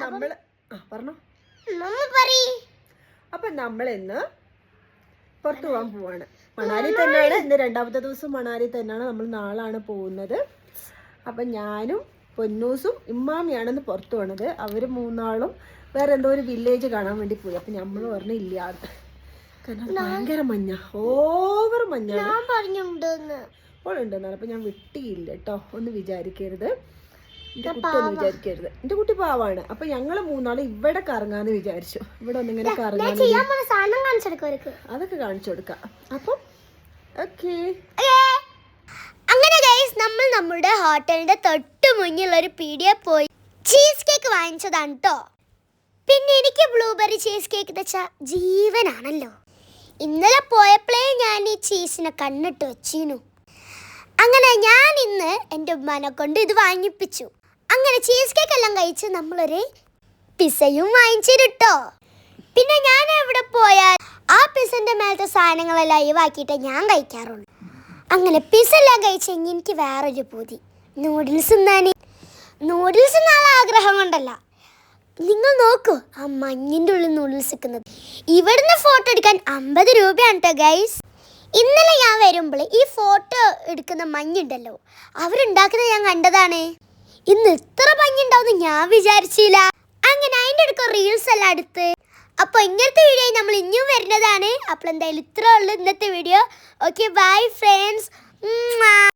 നമ്മൾ പറഞ്ഞോ. അപ്പൊ നമ്മൾ ഇന്ന് പുറത്തു പോകാൻ പോവാണ്. മണാലി തന്നെയാണ് ഇന്ന്. രണ്ടാമത്തെ ദിവസം മണാലി തന്നെയാണ്. നമ്മൾ നാളാണ് പോകുന്നത്. അപ്പൊ ഞാനും പൊന്നൂസും ഇമ്മാമിയാണെന്ന് പുറത്തു പോണത്. അവര് മൂന്നാളും വേറെ എന്തോ ഒരു വില്ലേജ് കാണാൻ വേണ്ടി പോയി. അപ്പൊ നമ്മൾ പറഞ്ഞു ഇല്ലാതെ, കാരണം ഭയങ്കര മഞ്ഞ, ഓവർ മഞ്ഞാണ്. ഓളുണ്ടെന്നാണ്. അപ്പൊ ഞാൻ വിട്ടിയില്ല കേട്ടോ, ഒന്ന് വിചാരിക്കരുത്, എന്റെ കുട്ടി ഒന്ന് വിചാരിക്കരുത്. എന്റെ കുട്ടി പാവാണ്. അപ്പൊ ഞങ്ങള് മൂന്നാള് ഇവിടെ കറങ്ങാന്ന് വിചാരിച്ചു. ഇവിടെ ഒന്നിങ്ങനെ കറങ്ങാൻ, അതൊക്കെ കാണിച്ചു കൊടുക്കാം. അപ്പം ഓക്കേ. അങ്ങനെ ഗൈസ്, നമ്മൾ നമ്മുടെ ഹോട്ടലിന്റെ തൊട്ട് മുന്നിലുള്ള ഒരു പീടിയ പോയി ചീസ് കേക്ക് വാങ്ങിച്ചതാണ് കേട്ടോ. പിന്നെ എനിക്ക് ബ്ലൂബെറി ചീസ് കേക്ക് വെച്ചാൽ ജീവനാണല്ലോ. ഇന്നലെ പോയപ്പോഴേ ഞാൻ ഈ ചീസിനെ കണ്ണിട്ട് വെച്ചിരുന്നു. അങ്ങനെ ഞാൻ ഇന്ന് എൻ്റെ ഉമ്മാനെ കൊണ്ട് ഇത് വാങ്ങിപ്പിച്ചു. അങ്ങനെ ചീസ് കേക്ക് എല്ലാം കഴിച്ച് നമ്മളൊരു പിസയും വാങ്ങിച്ചിട്ടോ. പിന്നെ ഞാൻ എവിടെ പോയാൽ ആ പിസന്റെ മേലത്തെ സാധനങ്ങളെല്ലാം ഒഴിവാക്കിയിട്ടേ ഞാൻ കഴിക്കാറുള്ളൂ. അങ്ങനെ പിസ എല്ലാം കഴിച്ചെങ്കിൽ എനിക്ക് വേറൊരു പൂതി, നൂഡിൽസ് തിന്നാൻ. നൂഡിൽസ് നല്ല ആഗ്രഹം കൊണ്ടല്ല, നിങ്ങൾ നോക്കൂ ആ മഞ്ഞിൻ്റെ ഉള്ളിൽ നൂഡിൽസ് വെക്കുന്നത്. ഇവിടുന്ന് ഫോട്ടോ എടുക്കാൻ 50 രൂപയാണ് കേട്ടോ ഗൈസ്. ഇന്നലെ ഞാൻ വരുമ്പോൾ ഈ ഫോട്ടോ എടുക്കുന്ന മഞ്ഞുണ്ടല്ലോ, അവരുണ്ടാക്കുന്നത് ഞാൻ കണ്ടതാണ്. ഇന്ന് ഇത്ര മഞ്ഞുണ്ടാവുമെന്ന് ഞാൻ വിചാരിച്ചില്ല. അങ്ങനെ അതിൻ്റെ അടുക്ക റീൽസ് എല്ലാം എടുത്ത്. അപ്പോൾ ഇങ്ങനത്തെ വീഡിയോ നമ്മൾ ഇനിയും വരുന്നതാണ്. അപ്പോൾ എന്തായാലും ഇത്രേ ഉള്ളൂ ഇന്നത്തെ വീഡിയോ. Okay, bye friends.